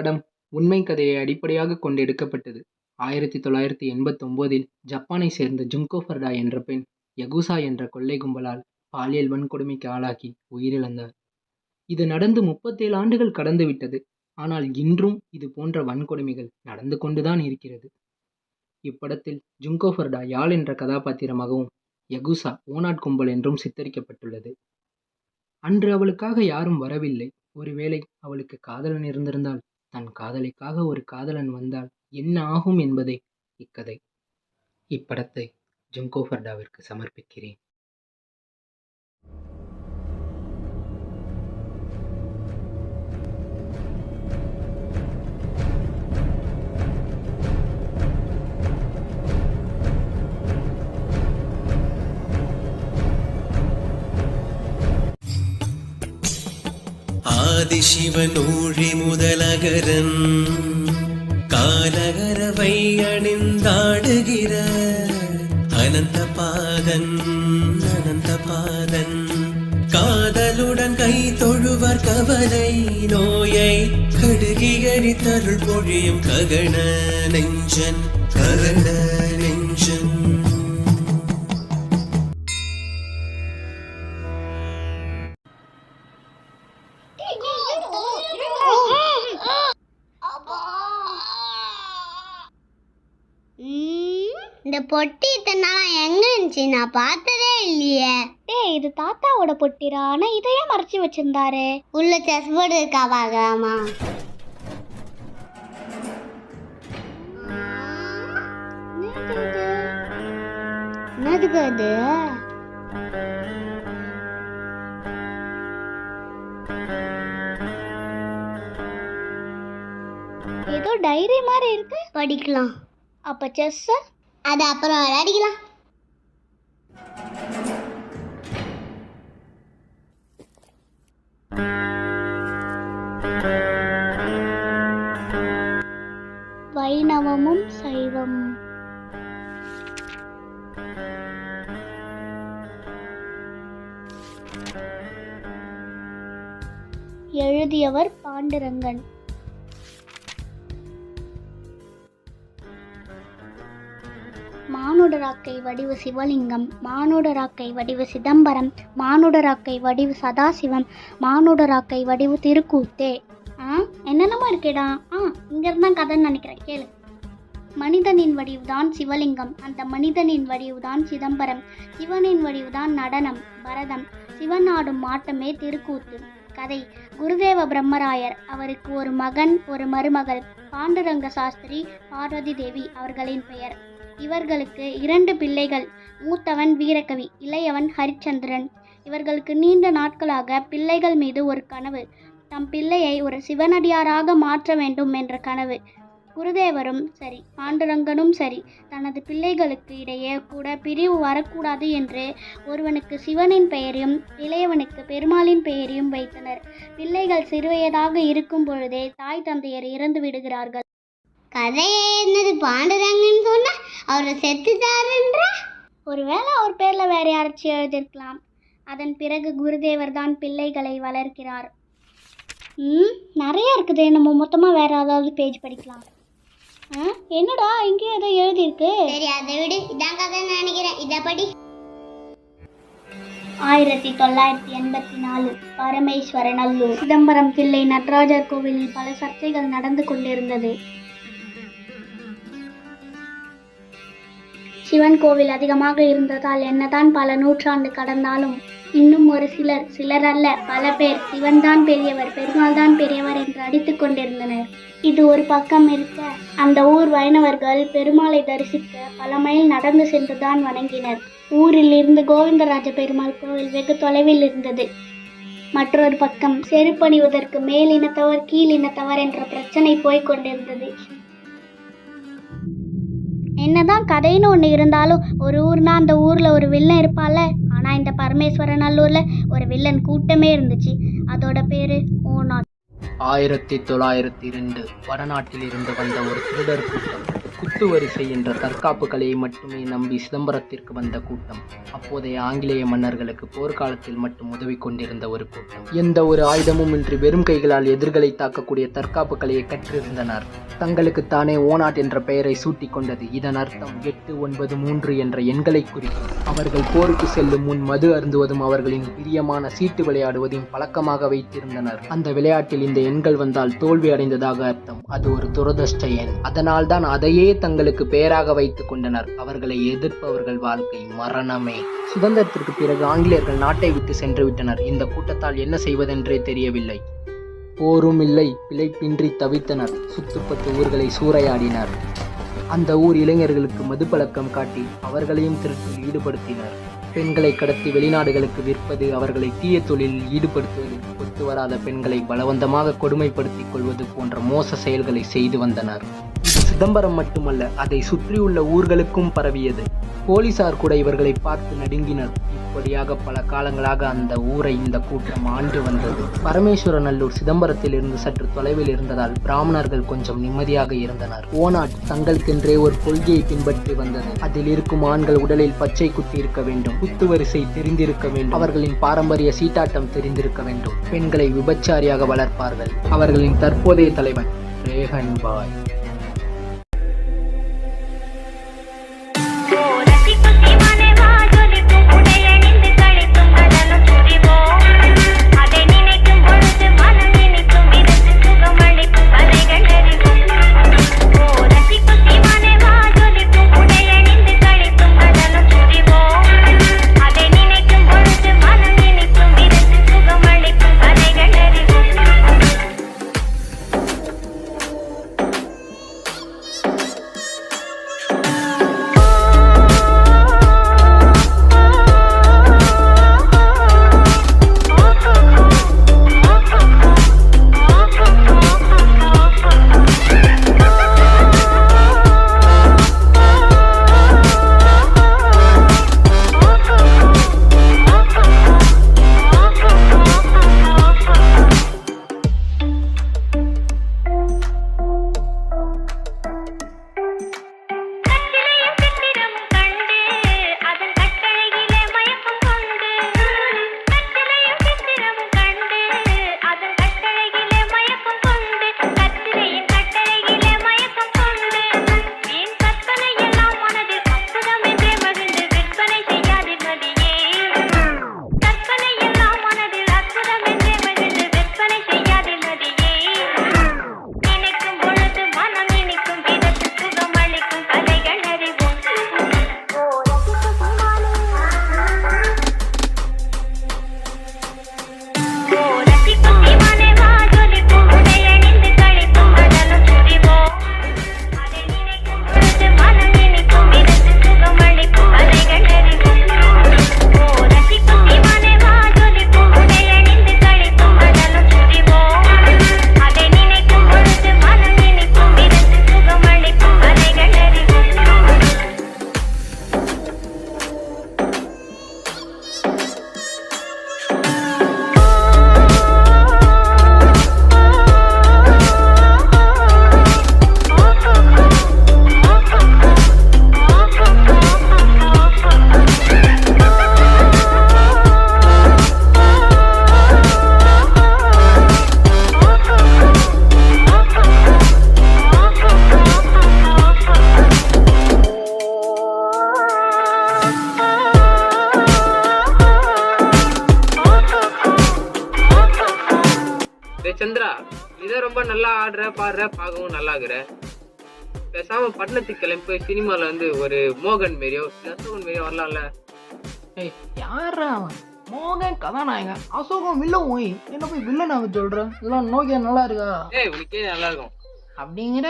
இப்படம் உண்மை கதையை அடிப்படையாகக் கொண்டு எடுக்கப்பட்டது. 1989இல் ஜப்பானைச் சேர்ந்த ஜுன்கோ ஃபுருடா என்ற பெண் யகுசா என்ற கொள்ளை கும்பலால் பாலியல் வன்கொடுமைக்கு ஆளாகி உயிரிழந்தார். இது நடந்து 37 ஆண்டுகள் கடந்துவிட்டது. ஆனால் இன்றும் இது போன்ற வன்கொடுமைகள் நடந்து கொண்டுதான் இருக்கிறது. இப்படத்தில் ஜுன்கோ ஃபுருடா யாழ் என்ற கதாபாத்திரமாகவும் யகுசா ஓநாட் கும்பல் என்றும் சித்தரிக்கப்பட்டுள்ளது. அன்று அவளுக்காக யாரும் வரவில்லை. ஒருவேளை அவளுக்கு காதலன் இருந்திருந்தால், தன் காதலிக்காக ஒரு காதலன் வந்தால் என்ன ஆகும் என்பதே இக்கதை. இப்படத்தை ஜுன்கோ ஃபுருடாவிற்கு சமர்ப்பிக்கிறேன். ஆதிசிவன் ஊழி முதலகரன் காலகரவை அணிந்தாடுகிற அனந்த பாதன் காதலுடன் கை தொழுவர் கவலை நோயை கடுகியடி தருள் பொழியும் ககன நெஞ்சன் இந்த பொட்டி இத்தனை நாளா எங்க இருந்துச்சு? நான் பார்த்ததே இல்லையே. டேய், இது தாத்தாவோட பொட்டிரா. ஆனா இதையே மறைச்சு வச்சிருந்தாரு. உள்ள செஸ் போர்டு இருக்கா பார்க்கலாமா? என்னதுக்கு அது? ஏதோ டைரி மாதிரி இருக்கு. படிக்கலாம். அப்ப செஸ் அது அப்புறம் விளையாடிக்கலாம். வைணவமும் சைவம். எழுதியவர் பாண்டுரங்கன். மானுடராக்கை வடிவு சிவலிங்கம், மானுடராக்கை வடிவு சிதம்பரம், மானுடராக்கை வடிவு சதாசிவம், மானுடராக்கை வடிவு திருக்கூத்தே. என்னென்னமா இருக்கேடா. இங்கிருந்தான் கதைன்னு நினைக்கிறேன், கேளு. மனிதனின் வடிவுதான் சிவலிங்கம், அந்த மனிதனின் வடிவுதான் சிதம்பரம், சிவனின் வடிவுதான் நடனம் பரதம், சிவன் ஆடும் ஆட்டமே திருக்கூத்து. கதை: குருதேவ பிரம்மராயர். அவருக்கு ஒரு மகன், ஒரு மருமகள். பாண்டுரங்க சாஸ்திரி, பார்வதி தேவி அவர்களின் பெயர். இவர்களுக்கு 2 பிள்ளைகள். மூத்தவன் வீரகவி, இளையவன் ஹரிச்சந்திரன். இவர்களுக்கு நீண்ட நாட்களாக பிள்ளைகள் மீது ஒரு கனவு. தம் பிள்ளையை ஒரு சிவனடியாராக மாற்ற வேண்டும் என்ற கனவு. குருதேவரும் சரி, பாண்டுரங்கனும் சரி, தனது பிள்ளைகளுக்கு இடையே கூட பிரிவு வரக்கூடாது என்று ஒருவனுக்கு சிவனின் பெயரையும் இளையவனுக்கு பெருமாளின் பெயரையும் வைத்தனர். பிள்ளைகள் சிறுவயதாக இருக்கும் பொழுதே தாய் தந்தையர் இறந்து விடுகிறார்கள். கதையே என்னது? பாண்டுரங்கன்னு சொன்னா அவரை செத்துட்டாருன்ற? ஒருவேளை அவர் பேர்ல வேற யாராச்சும் எழுதியிருக்கலாம். அதன் பிறகு குருதேவர் தான் பிள்ளைகளை வளர்க்கிறார். நிறைய இருக்குது. நம்ம மொத்தமாக வேற ஏதாவது பேஜ் படிக்கலாம். என்னடா இங்கேயும் ஏதோ எழுதியிருக்கு. சரி, அதை விடு. இதான் கதைன்னு நினைக்கிறேன். இதை படி. 1984 பரமேஸ்வரநல்லூர் சிதம்பரம் தில்லை நடராஜர் கோவிலில் பல சர்ச்சைகள் நடந்து கொண்டிருந்தது. சிவன் கோவில் அதிகமாக இருந்ததால் என்னதான் பல நூற்றாண்டு கடந்தாலும் இன்னும் ஒரு சிலர் அல்ல பல பேர் சிவன் தான் பெரியவர், பெருமாள் தான் பெரியவர் என்று அடித்துக் கொண்டிருந்தனர். இது ஒரு பக்கம் இருக்க, அந்த ஊர் வைணவர்கள் பெருமாளை தரிசிக்க பல மைல் நடந்து சென்றுதான் வணங்கினர். ஊரில் இருந்து கோவிந்தராஜ பெருமாள் கோவில் வெகு தொலைவில் இருந்தது. மற்றொரு பக்கம் செருப்பணிவதற்கு மேலினத்தவர் கீழினத்தவர் என்ற பிரச்சனை போய்கொண்டிருந்தது. என்னதான் கதைன்னு ஒன்று இருந்தாலும் ஒரு ஊர்னா அந்த ஊரில் ஒரு வில்லன் இருப்பால. ஆனால் இந்த பரமேஸ்வரநல்லூரில் ஒரு வில்லன் கூட்டமே இருந்துச்சு. அதோட பேரு ஓநாட். 1902 வடநாட்டில் இருந்து வந்த ஒரு திருடர் கூட்டம் குத்துவரிசை என்ற தற்காப்பு கலையை மட்டுமே நம்பி சிதம்பரத்திற்கு வந்த கூட்டம். அப்போதைய ஆங்கிலேய மன்னர்களுக்கு போர்க்காலத்தில் மட்டும் உதவி கொண்டிருந்த ஒரு கூட்டம். எந்த ஒரு ஆயுதமும் இன்றி வெறும் கைகளால் எதிர்களை தாக்கக்கூடிய தற்காப்பு கலையை கற்றிருந்தனர். தங்களுக்கு தானே ஓநாட் என்ற பெயரை சூட்டிக் கொண்டது. இதன் அர்த்தம் 8, 9, 3 என்ற எண்களை குறிக்கும். அவர்கள் போருக்கு செல்லும் முன் மது அருந்துவதும் அவர்களின் பிரியமான சீட்டு விளையாடுவதையும் பழக்கமாக வைத்திருந்தனர். அந்த விளையாட்டில் இந்த எண்கள் வந்தால் தோல்வி அடைந்ததாக அர்த்தம். அது ஒரு துரதிர்ஷ்ட எண். அதனால் தான் அதையே தங்களுக்கு பெயராக வைத்துக் கொண்டனர். அவர்களை எதிர்ப்பவர்கள் வாழ்க்கை மரணமே. சுதந்திரத்திற்கு பிறகு ஆங்கிலேயர்கள் நாட்டை விட்டு சென்று விட்டனர். இந்த கூட்டத்தால் என்ன செய்வதென்றே தெரியவில்லை. போரும் இல்லை, பிழைப்பின்றி தவித்தனர். சுத்துப்பட்டு ஊர்களை சூறையாடினர். அந்த ஊர் இளைஞர்களுக்கு மது பழக்கம் காட்டி அவர்களையும் திருட்டில் ஈடுபடுத்தினர். பெண்களை கடத்தி வெளிநாடுகளுக்கு விற்பது, அவர்களை தீய தொழிலில் ஈடுபடுத்துவது, ஒத்து வராத பெண்களை பலவந்தமாக கொடுமைப்படுத்திக் கொள்வது போன்ற மோச செயல்களை செய்து வந்தனர். இது சிதம்பரம் மட்டுமல்ல, அதை சுற்றியுள்ள ஊர்களுக்கும் பரவியது. போலீசார் கூட இவர்களை பார்த்து நடுங்கினர். இப்படியாக பல காலங்களாக அந்த ஊரை இந்த கூட்டம் ஆண்டு வந்தது. பரமேஸ்வரநல்லூர் சிதம்பரத்தில் இருந்து சற்று தொலைவில் இருந்ததால் பிராமணர்கள் கொஞ்சம் நிம்மதியாக இருந்தனர். ஓநாட் தங்களுக்கென்றே ஒரு கொள்கையை பின்பற்றி வந்தது. அதில் இருக்கும் ஆண்கள் உடலில் பச்சை குத்தி இருக்க வேண்டும், குத்துவரிசை தெரிந்திருக்க வேண்டும், அவர்களின் பாரம்பரிய சீட்டாட்டம் தெரிந்திருக்க வேண்டும். பெண்களை விபச்சாரியாக வளர்ப்பார்கள். அவர்களின் தற்போதைய தலைவன் ரேகன் பாய். சந்திரா, இதை ரொம்ப நல்லா ஆடுற, பாடுற, பார்க்கவும் நல்லா இருக்கிற. பேசாம பட்டணத்துக்கு கிளம்பி போய் சினிமால வந்து ஒரு மோகன் மாரியோ அசோகன் மாரியோ வரலாம்ல. ஏய், யாரா அவன்? மோகன் கதாநாயகன், அசோகம் வில்லன். ஓய், என்ன போய் வில்லனாக சொல்றேன்? இதெல்லாம் நோக்கியா நல்லா இருக்கா? ஏய், உனக்கே நல்லா இருக்கும் அப்படிங்கிற.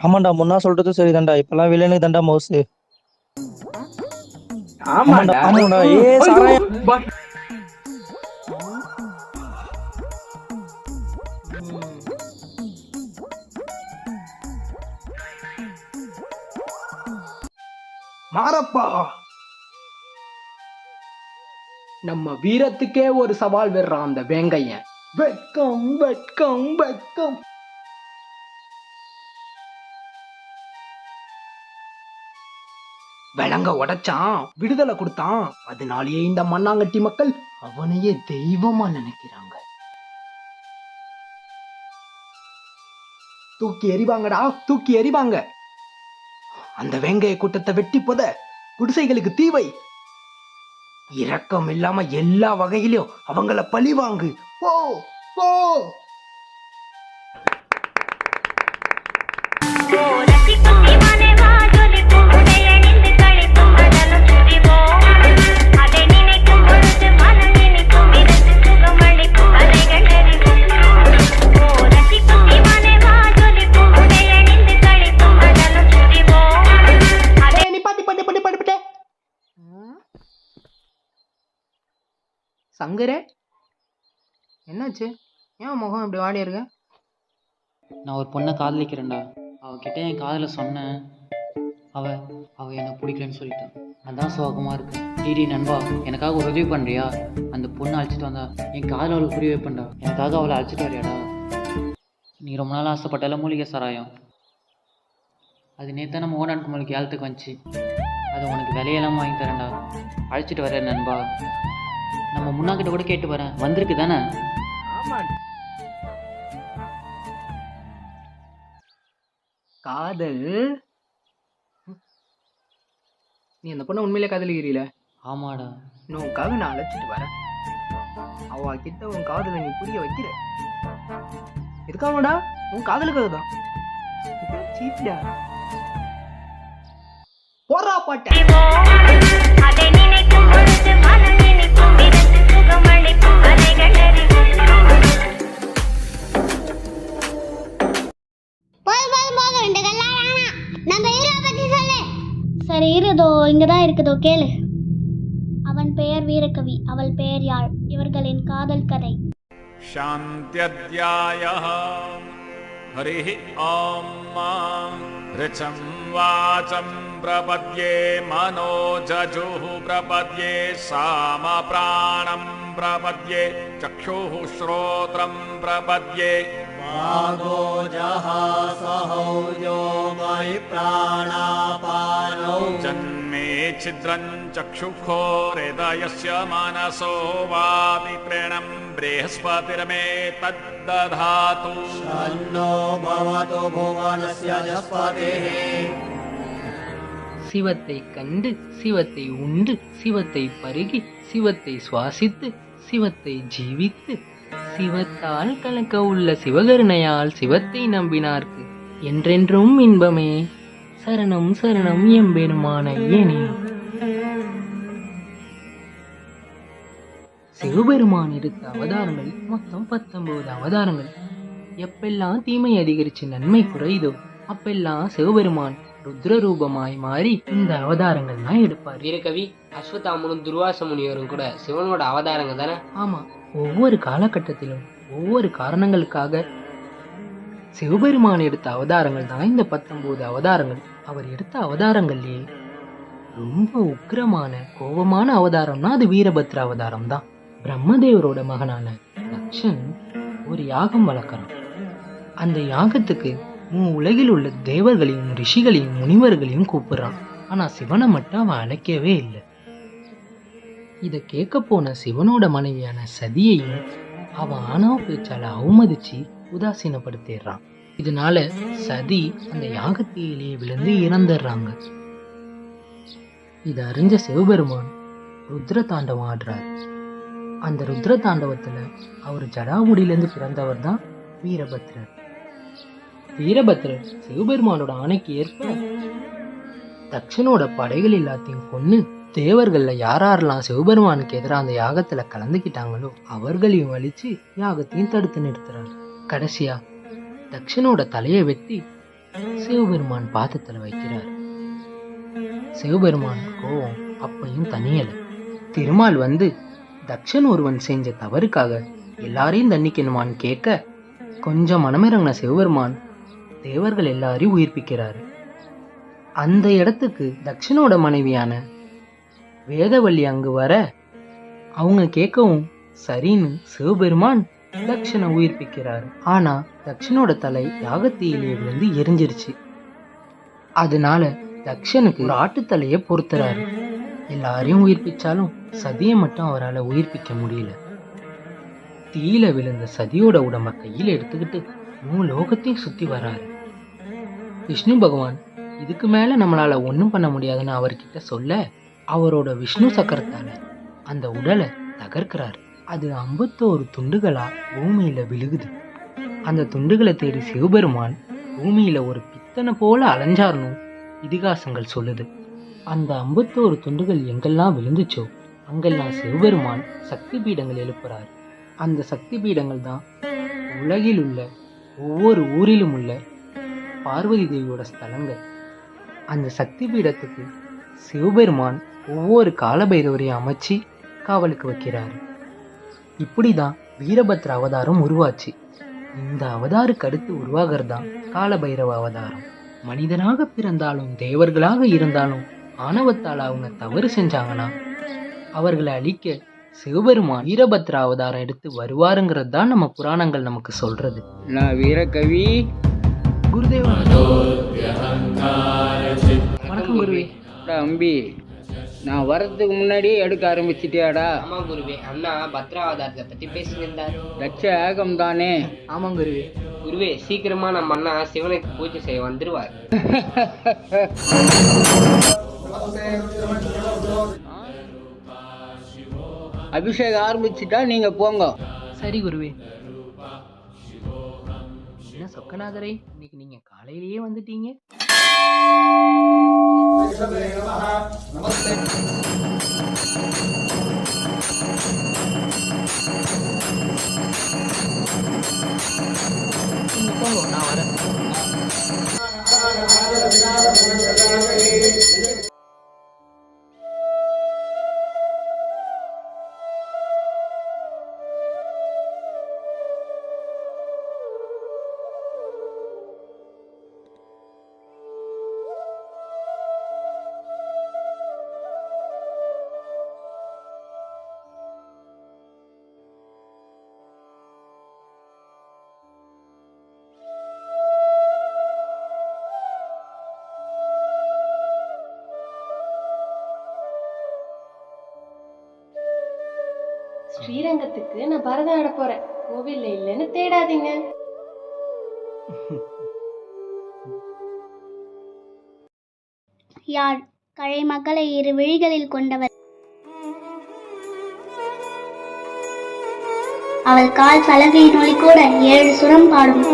ஆமாண்டா, முன்னா சொல்றது சரிதான்டா. இப்பெல்லாம் வில்லனுக்கு தான்டா மவுசு. ஆமாடா. ஆமாடா. ஏ சாராயா. மாரப்பா, நம்ம வீரத்துக்கே ஒரு சவால் விடுறான் அந்த வேங்கையன். வெட்கம் வெட்கம் வெட்கம். விலங்க உடைச்சான், விடுதலை கொடுத்தான். அதனாலேயே இந்த மண்ணாங்கட்டி மக்கள் அவனையே தெய்வமா நினைக்கிறாங்க. தூக்கி எறிவாங்கடா, தூக்கி எறிவாங்க. அந்த வேங்கைய கூட்டத்தை வெட்டி போத, குடிசைகளுக்கு தீவை. இரக்கம் இல்லாம எல்லா வகையிலும் அவங்கள பழி வாங்கு. போ போ. சங்கரே, என்னாச்சு? ஏன் முகம் இப்படி வாடி இருக்க? நான் ஒரு பொண்ணை காதலிக்கிறேன்டா. அவகிட்ட என் காதலை சொன்னேன். அவ என்னை பிடிக்கலன்னு சொல்லிட்டான். அதான் சோகமாக இருக்கு. டிடி நண்பா, எனக்காக ஒரு உதவி பண்ணுறியா? அந்த பொண்ணை அழைச்சிட்டு வந்தா என் காதலை அவளுக்கு புரிய வைப்பேன்டா. எனக்காக அவளை அழைச்சிட்டு வரியாடா? நீ ரொம்ப நாள் ஆசைப்பட்டால மூலிகை சாராயம். அது நேற்று நம்ம ஓடான் கும்பலுக்கு ஏலத்துக்கு வந்துச்சு. அது உனக்கு விலையெல்லாம் வாங்கி தரேன்டா. அழைச்சிட்டு வரேன் நண்பா. நம்ம முன்னாக்கிட்ட கூட கேட்டு வரேன். வந்திருக்கு தானே? காதல்? நீ அந்த பொண்ணை உண்மையிலே காதலிக்கிறீல? ஆமாடா. உனக்காக நான் அழைச்சிட்டு வரேன். அவ கிட்ட உன் காதலை நீ புரிய வைக்கிற. எதுக்காகடா? உன் காதலுக்காக தான். சீட்டா போறா பாட்ட. சரி இருதோ, இங்கதான் இருக்குதோ, கேளு. அவன் பெயர் வீரகவி, அவள் பெயர் யாழ். இவர்களின் காதல் கதை. சாந்தியத்யாயः ஹரிः ஓம் ரிச்சம் வாசம் பிரபத்யே மனோஜஜுः பிரபத்யே சாம பிராணம் பிரபத்யே சக்ஷுः ஸ்ரோத்ரம் பிரபத்யே ஜன்மே சித்ரன் சக்ஷுஷோ ஹிருதயஸ்ய மனசோ வாதி பிரணம் ப்ரஹஸ்பதிர்மே தத்ததாது தன்னோ பவது புவனஸ்ய ஜஸ்பதிஹ. சிவத்தை கண்டு, சிவத்தை உண்டு, சிவத்தை பருகி, சிவத்தை சுவாசித்து, சிவத்தை ஜீவித்து, சிவத்தால் கலக்க உள்ள சிவகருணையால் சிவத்தை நம்பினார்க்கு என்றென்றும் இன்பமே. சரணம் சரணம் எம்பெருமான ஐயனே. சிவபெருமான் எடுத்த அவதாரங்கள் மொத்தம் 19 அவதாரங்கள். எப்பெல்லாம் தீமை அதிகரிச்சு நன்மை குறையுதோ அப்பெல்லாம் சிவபெருமான் ருத்ர ரூபமாய் மாறி இந்த அவதாரங்கள் தான் எடுப்பார். வீரகவி, அஸ்வத்தாமனும் துர்வாச முனிவரும் கூட சிவனோட அவதாரங்கள் தானே? ஆமா, ஒவ்வொரு காலகட்டத்திலும் ஒவ்வொரு காரணங்களுக்காக சிவபெருமான் எடுத்த அவதாரங்கள் தான் இந்த 19 அவதாரங்கள். அவர் எடுத்த அவதாரங்கள்லயே ரொம்ப உக்கிரமான கோபமான அவதாரம்னா அது வீரபத்ர அவதாரம் தான். பிரம்மதேவரோட மகனான தக்ஷன் ஒரு யாகம் வளர்க்குறான். அந்த யாகத்துக்கு உலகில் உள்ள தேவர்களையும் ரிஷிகளையும் முனிவர்களையும் கூப்பிடுறான். ஆனா சிவனை மட்டும் அவன் அழைக்கவே இல்லை. இதை கேட்க போன சிவனோட மனைவியான சதியையும் அவன் ஆணவ பேச்சால அவமதிச்சு உதாசீனப்படுத்திடுறான். இதனால சதி அந்த யாகத்திலேயே விழுந்து இறந்துடுறாங்க. இதை அறிஞ்ச சிவபெருமான் ருத்ர தாண்டவம் ஆடுறார். அந்த ருத்ர தாண்டவத்துல அவர் ஜடாமுடியிலிருந்து பிறந்தவர் தான் வீரபத்ரர். வீரபத்ரர் சிவபெருமானோட ஆணைக்கு ஏற்ப தக்ஷனோட படைகள் எல்லாத்தையும் கொன்னு தேவர்கள்ல யாரெல்லாம் சிவபெருமானுக்கு எதிராக அந்த யாகத்துல கலந்துக்கிட்டாங்களோ அவர்களையும் அழிச்சு யாகத்தையும் தடுத்து நிறுத்துறாரு. கடைசியா தக்ஷனோட தலையை வெட்டி சிவபெருமான் பாதத்துல வைக்கிறார். சிவபெருமான் கோவம் அப்பையும் தனியல. திருமால் வந்து தக்ஷன் ஒருவன் செஞ்ச தவறுக்காக எல்லாரையும் தண்டிக்கணுமான்னு கேட்க கொஞ்சம் மனமிறங்கின சிவபெருமான் தேவர்கள் எல்லாரையும் உயிர்ப்பிக்கிறாரு. அந்த இடத்துக்கு தக்ஷனோட மனைவியான வேதவள்ளி அங்கு வர அவங்க கேட்கவும் சரின்னு சிவபெருமான் தக்ஷனை உயிர்ப்பிக்கிறாரு. ஆனா தக்ஷனோட தலை யாகத்தீயிலே விழுந்து எரிஞ்சிருச்சு. அதனால தக்ஷனுக்கு ஒரு ஆட்டுத்தலையை பொறுத்துறாரு. எல்லாரையும் உயிர்ப்பிச்சாலும் சதியை மட்டும் அவரால் உயிர்ப்பிக்க முடியல. தீயில விழுந்த சதியோட உடம்ப கையில் எடுத்துக்கிட்டு 3 லோகத்தையும் சுத்தி வராரு. விஷ்ணு பகவான் இதுக்கு மேல நம்மளால ஒன்றும் பண்ண முடியாதுன்னு அவர்கிட்ட சொல்ல, அவரோட விஷ்ணு சக்கரத்தால அந்த உடலை தகர்க்கிறாரு. அது 51 துண்டுகளா பூமியில விழுகுது. அந்த துண்டுகளை தேடி சிவபெருமான் பூமியில ஒரு பித்தனை போல அலைஞ்சாருன்னு இதிகாசங்கள் சொல்லுது. அந்த 51 துண்டுகள் எங்கெல்லாம் விழுந்துச்சோ அங்கெல்லாம் சிவபெருமான் சக்தி பீடங்கள் எழுப்புறாரு. அந்த சக்தி பீடங்கள் தான் உலகில் உள்ள ஒவ்வொரு ஊரிலும் உள்ள பார்வதி தேவியோட ஸ்தலங்கள். அந்த சக்தி பீடத்துக்கு சிவபெருமான் ஒவ்வொரு காலபைரவரையும் அமைச்சு காவலுக்கு வைக்கிறாரு. இப்படிதான் வீரபத்ர அவதாரம் உருவாச்சு. இந்த அவதாருக்கு அடுத்து உருவாகிறது தான் காலபைரவ அவதாரம். மனிதனாக பிறந்தாலும் தேவர்களாக இருந்தாலும் ஆணவத்தால் அவங்க தவறு செஞ்சாங்கன்னா அவர்களை அழிக்க சிவபெருமான் வீரபத்ர அவதாரம் எடுத்து வருவாருங்கிறது தான் நம்ம புராணங்கள் நமக்கு சொல்றது. நான் வீரகவி. குருதேவா. வணக்கம் குருவே. அம்பி, நான் வர்றதுக்கு முன்னாடியே எடுக்க ஆரம்பிச்சிட்டியாடா? ஆமா குருவே, அண்ணா பத்ரா அவதாரத்தை பத்தி பேசியிருந்தார். லட்ச ஏகம் தானே? ஆமாம் குருவே. குருவே, சீக்கிரமா நம்ம அண்ணா சிவனுக்கு பூஜை செய்ய வந்துருவார். அபிஷேகம் ஆரம்பிச்சுட்டா நீங்க போங்க. சரி குருவே. என்ன சொக்கநாதரை, இன்னைக்கு நீங்க காலையிலேயே வந்துட்டீங்க? நீங்க போங்க, நான் வரேன். ஸ்ரீரங்கத்துக்கு நான் பரதம் ஆட போறேன். கோவில்ல இல்லைன்னு தேடாதீங்க. யாழ் கழைமகளை 2 விழிகளில் கொண்டவர். அவள் கால் சலகையின் ஒளி கூட 7 சுரம் பாடும்.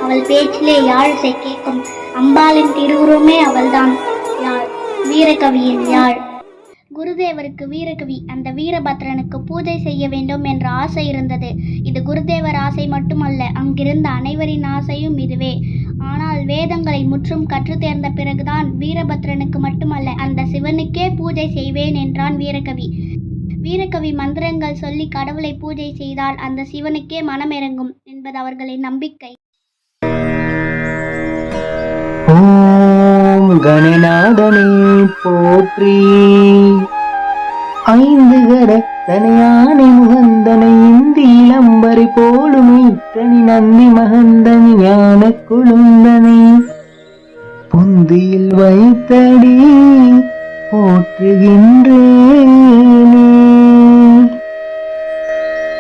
அவள் பேச்சிலே யாழிசை கேட்கும். அம்பாளின் திருவுருவமே அவள்தான். யாழ் வீரகவியின் யாழ். குருதேவருக்கு வீரகவி அந்த வீரபத்ரனுக்கு பூஜை செய்ய வேண்டும் என்ற ஆசை இருந்தது. இது குருதேவர் ஆசை மட்டுமல்ல, அங்கிருந்த அனைவரின் ஆசையும் இதுவே. ஆனால் வேதங்களை முற்றும் கற்று தேர்ந்த பிறகுதான் வீரபத்ரனுக்கு மட்டுமல்ல அந்த சிவனுக்கே பூஜை செய்வேன் என்றான் வீரகவி. வீரகவி மந்திரங்கள் சொல்லி கடவுளை பூஜை செய்தால் அந்த சிவனுக்கே மனமிறங்கும் என்பது அவர்களின் நம்பிக்கை. ஓம் கணநாதனே போற்றி. 5 கரத்தனையானை முகந்தனை இந்தி இளம்பரை போலுமை தனி நந்தி மகந்தனி ஞான குழுந்தனை புந்தியில் வைத்தடி போற்றுகின்றேனே.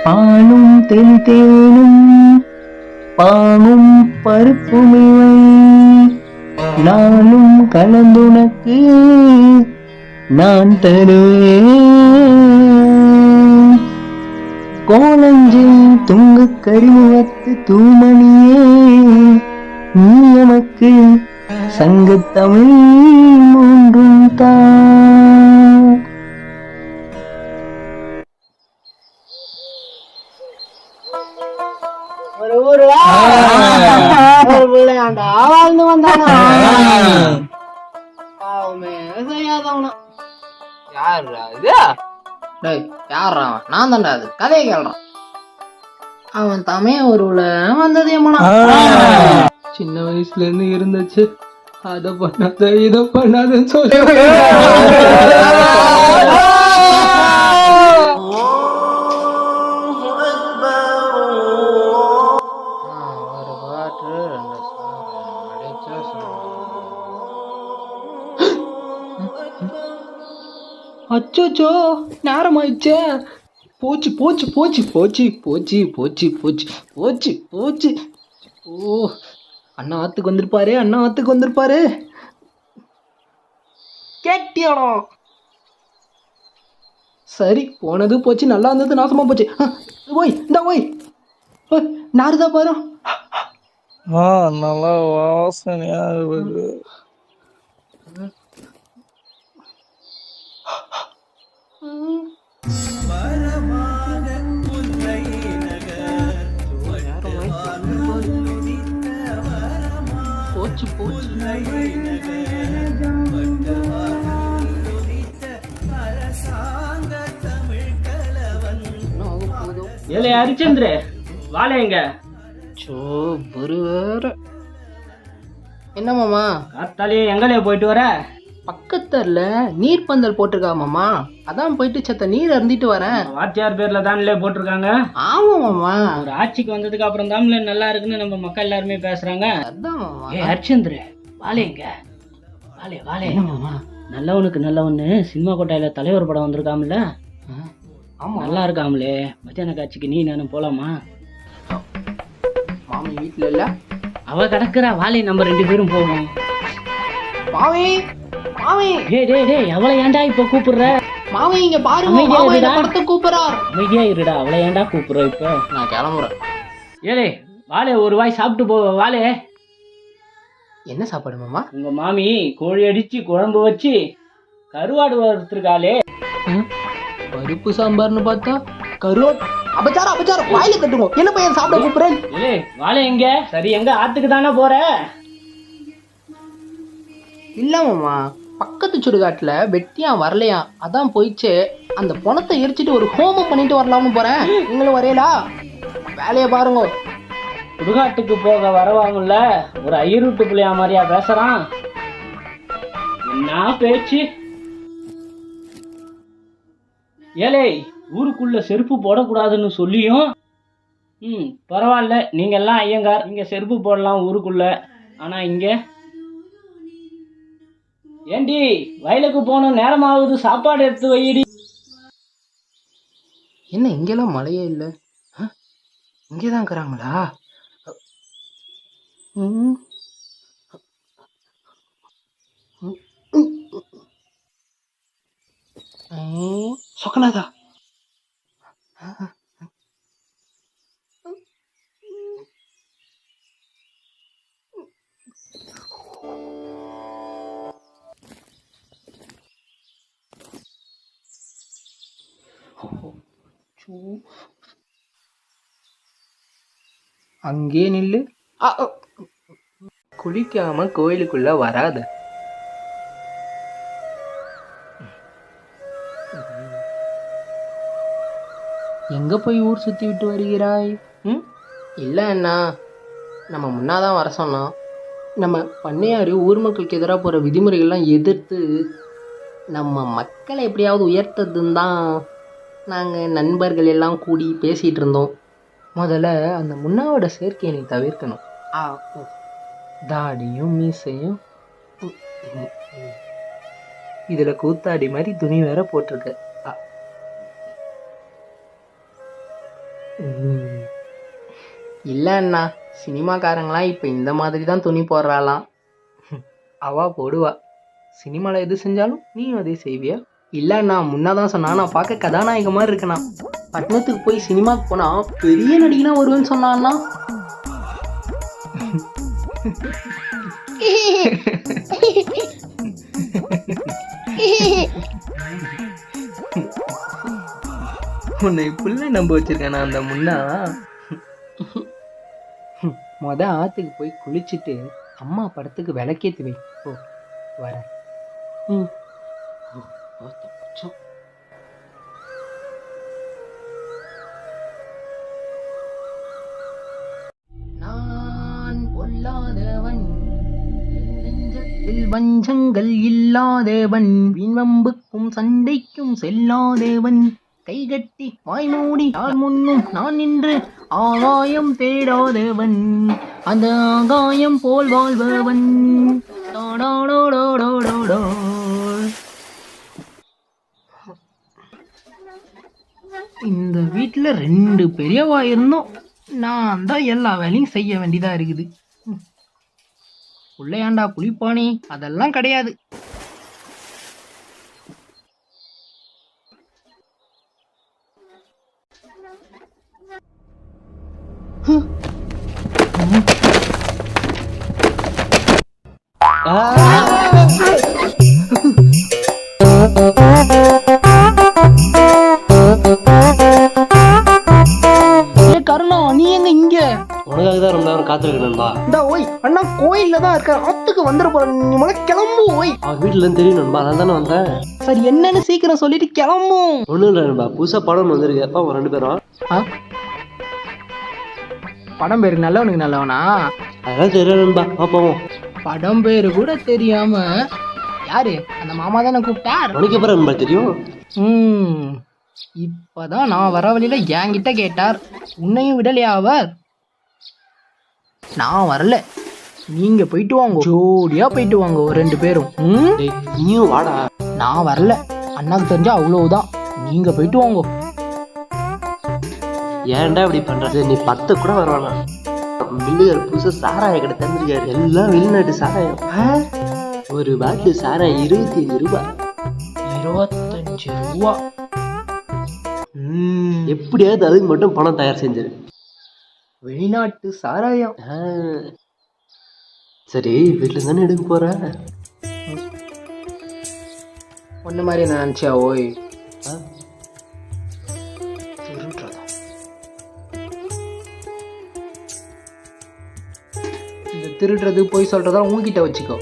பாலும் தெளித்தேனும் பாமும் பருப்புமிவை நானும் கலந்துனக்கு நான் தருவேன். கோலஞ்சில் துங்க கரிமுகத்து தூமணியே நீ எமக்கு சங்கத்தமிழ் 3 தான். ஒரு ஊர்ல ஒரு பிள்ளையாண்டா வாழ்ந்து வந்தானா? பாவமே செய்யாதவனா. யாருடா இது? டேய், யாரா? நான் தான்டா. அது கதையை கேள்றான். அவன் தமைய ஊருல வந்தது ஏமானா. சின்ன வயசுல இருந்து இருந்துச்சு. அத பண்ணாத இத பண்ணாதன்னு சொல்லி ஒரு பாட்டு 2 சாங் அடிச்சா அச்சோச்சோ, நேரம் ஆயிடுச்சே. போச்சு போச்சு போச்சு போச்சு போச்சு போச்சு போச்சு போச்சு போச்சு. ஓ, அண்ணா ஆத்துக்கு வந்திருப்பாரு, அண்ணா ஆத்துக்கு வந்திருப்பாரு. கேட்டியாடா? சரி, போனது போச்சு, நல்லா இருந்தது நாசமா போச்சு. ஓய் இந்த ஓய் நாருதா பாரு. நல்லா வாசனையா இருக்கு. போச்சு போச்சு. ஏலே ஹரிச்சந்திர, வாழை எங்க? சோ ஒரு வேற. என்ன மாமா? காத்தாலே எங்களே போயிட்டு வர? பக்கத்துல நீர்ப்பந்தல் போட்டிருக்கா மாமா, அதான் போயிட்டு சத்த நீர் அருந்திட்டு வரேன். வாத்தியார் பேர்ல தான்ல போட்டிருக்காங்க. ஆமா மாமா, ஒரு ஆட்சிக்கு வந்ததுக்கு அப்புறம் தான்ல நல்லா இருக்குன்னு நம்ம மக்கள் எல்லாருமே பேசுறாங்க. அதான் மாமா. ஏ ஹரிச்சந்திர, வாழை எங்க? வாழை வாழை. என்ன மாமா? நல்லவனுக்கு நல்லவன்னு சினிமா கோட்டையில தலைவர் படம் வந்திருக்காமல? ஆமா, நல்லா இருக்காமலே. மத்தியான காட்சிக்கு நீ நானும் போலாமா? மாமி வீட்டுல இல்ல, அவ கிடக்குறா. வாழை நம்ம 2 பேரும் போவோம். மாமி மாமி. டேய் டேய் டேய், அவளை ஏன்டா இப்ப கூப்பிடுற? மாமி இங்க பாருங்க, அமைதியா மாமா இருடா. இந்த படத்தை கூப்பிடுறார். அமைதியா இருடா, அவளை ஏன்டா கூப்பிடுற இப்ப? நான் கிளம்புறேன். ஏலே வாழை, ஒரு வாய் சாப்பிட்டு போ. வாழை, என்ன சாப்பாடு மாமா? உங்க மாமி கோழி அடிச்சு குழம்பு வச்சு கருவாடு வறுத்துருக்காளே. பருப்பு சாம்பார்னு பார்த்தா கருவாடு. அபச்சாரம் அபச்சாரம், வாயில கட்டுங்க. என்ன பையன் சாப்பிட கூப்பிடுறேன்? ஏலே வாழை எங்க? சரி, எங்க ஆத்துக்கு தானே போற? இல்ல மாமா, பக்கத்து சுடுகாட்டுல வெட்டியா வரலையா, அதான் போயிடுச்சு. அந்த பணத்தை எரிச்சிட்டு ஒரு ஹோமம் பண்ணிட்டு வரலாம்னு போறேன். நீங்களும் வரையலா? வேலையை பாருங்க. சுடுகாட்டுக்கு போக வரவாங்கல்ல, ஒரு ஐயர் வீட்டு பிள்ளையா மாதிரியா பேசுறான்? என்ன பேச்சு? ஏலே, ஊருக்குள்ள செருப்பு போடக்கூடாதுன்னு சொல்லியும் பரவாயில்ல, நீங்க எல்லாம் ஐயங்கார், நீங்க செருப்பு போடலாம் ஊருக்குள்ள. ஆனா இங்க ஏண்டி வயலுக்கு போகணும், நேரம் ஆகுது, சாப்பாடு எடுத்து வையடி. என்ன இங்கெல்லாம் மழையே இல்லை? இங்கேதான் இருக்கிறாங்களா? சொக்கநாதா, அங்கே நில்லு. குளிக்காம கோயிலுக்குள்ள வராத. எங்க போய் ஊர் சுத்தி விட்டு வருகிறாய்? இல்ல அண்ணா, நம்ம முன்னாதான் வர சொன்னோம். நம்ம பண்ணையாரு ஊர் மக்களுக்கு எதிராக போற விதிமுறைகள்லாம் எதிர்த்து நம்ம மக்களை எப்படியாவது உயர்த்ததுன்னு தான் நாங்கள் நண்பர்கள் எல்லாம் கூடி பேசிகிட்டு இருந்தோம். முதல்ல அந்த முன்னாவோட சேர்க்கையை நீ தவிர்க்கணும். தாடியும் மீசையும் இதில் கூத்தாடி மாதிரி துணி வேற போட்டிருக்க. இல்லை அண்ணா, சினிமாக்காரங்களாம் இப்போ இந்த மாதிரி தான் துணி போடுறாளாம். அவா போடுவா. சினிமாவில் எது செஞ்சாலும் நீயும் அதே செய்வியா? இல்லை அண்ணா, முன்னாதான் சொன்னா, நான் பார்க்க கதாநாயக மாதிரி இருக்கேண்ணா. பட்டணத்துக்கு போய் சினிமாவுக்கு போனா பெரிய நடிகனா வருவேன்னு சொன்னான்னா. உன்னை இப்படிலாம் நம்ப வச்சிருக்கேன் அந்த முன்னா. ஆத்துக்கு போய் குளிச்சுட்டு அம்மா படத்துக்கு விளக்கேத்தி வை. ஓ வர. நான் பொல்லாதவன், நெஞ்சத்தில் வஞ்சங்கள் இல்லாதவன், வீண்வம்புக்கும் சண்டைக்கும் செல்லாதவன், கைகட்டி வாய் மூடி யார் முன்னும் நான் நின்று ஆகாயம் தேடாதவன், அந்த ஆகாயம் போல் வாழ்பவன். வீட்டில் 2 பெரியவா இருந்தோம். நான் தான் எல்லா வேலையும் செய்ய வேண்டியதாக இருக்குது. பிள்ளையாண்டா குளிப்பானி அதெல்லாம் கிடையாது. கருணா, நீ எங்க இங்க? உனக்காக தான் ரொம்ப நேரம் காத்திருக்கேன்பா. இந்த ஓய் அண்ணா கோயில்ல தான் இருக்க, ஆத்துக்கு வந்துட போற. நீ முதல்ல கிளம்பு. ஓய் அவன் வீட்டுல இருந்து தெரியும் நண்பா, அதனால தானே வந்தேன். சரி என்னன்னு சீக்கிரம் சொல்லிட்டு கிளம்பும். ஒண்ணும் இல்லை நண்பா, புதுசா படம் வந்திருக்கு. அப்பா அவங்க 2 பேரும். படம் பேரு நல்லவனுக்கு நல்லவனா? அதெல்லாம் தெரியும் நண்பா, பாப்போம். படம் பேரு கூட தெரியாம யாரு அந்த மாமா தானே கூப்பிட்டார். உனக்கு அப்புறம் நண்பா தெரியும். இப்பதான் நான் வர வழியில என்கிட்ட கேட்டார். உன்னையும் விடலையா அவர்? நான் வரல, நீங்க போயிட்டு வாங்க, ஜோடியா போயிட்டு வாங்க ஒரு 2 பேரும். நீயும் வாடா. நான் வரல, அண்ணாக்கு தெரிஞ்சா அவ்வளவுதான். நீங்க போயிட்டு வாங்க. ஏன்டா இப்படி பண்றது? நீ 10 கூட வருவானா? பில்லுகார் புதுசா சாராய கடை தந்திருக்காரு. எல்லாம் வெளிநாட்டு சாராயம். ஒரு பாட்டில் சாராயம் 25 ரூபாய். 25 ரூபா? எப்படியாவது அதுக்கு மட்டும் பணம் தயார் செஞ்சிரு. வெளிநாட்டு சாராயம்? சரி, வீட்டுல தானே எடுக்க போற? ஒன்ன மாதிரி நினைச்சியா? ஓய் இந்த திருடுறது போய் சொல்றதா உங்ககிட்ட வச்சுக்கோ.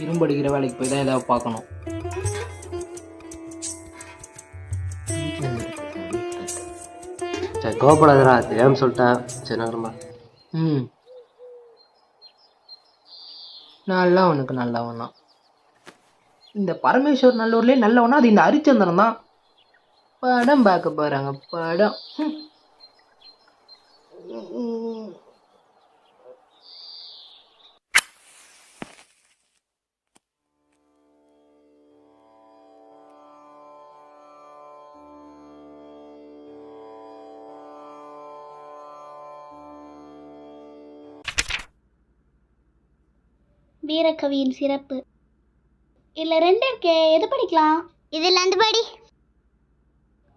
இரும்படிக்கிற வேலைக்கு போய் தான் ஏதாவது பார்க்கணும். சரி கோபப்படாதடா, தெரியாம சொல்லிட்டேன். சரி நகரமா. நல்லவனுக்கு நல்லவன் தான். இந்த பரமேஸ்வர் நல்லூர்லேயே நல்லவனா அது இந்த ஹரிச்சந்திரன் தான். படம் பார்க்க போறாங்க, படம். வீரக்கவியின் சிறப்பு. இல்லை 2 இருக்கே, எது படிக்கலாம்? இதில் அந்த படி.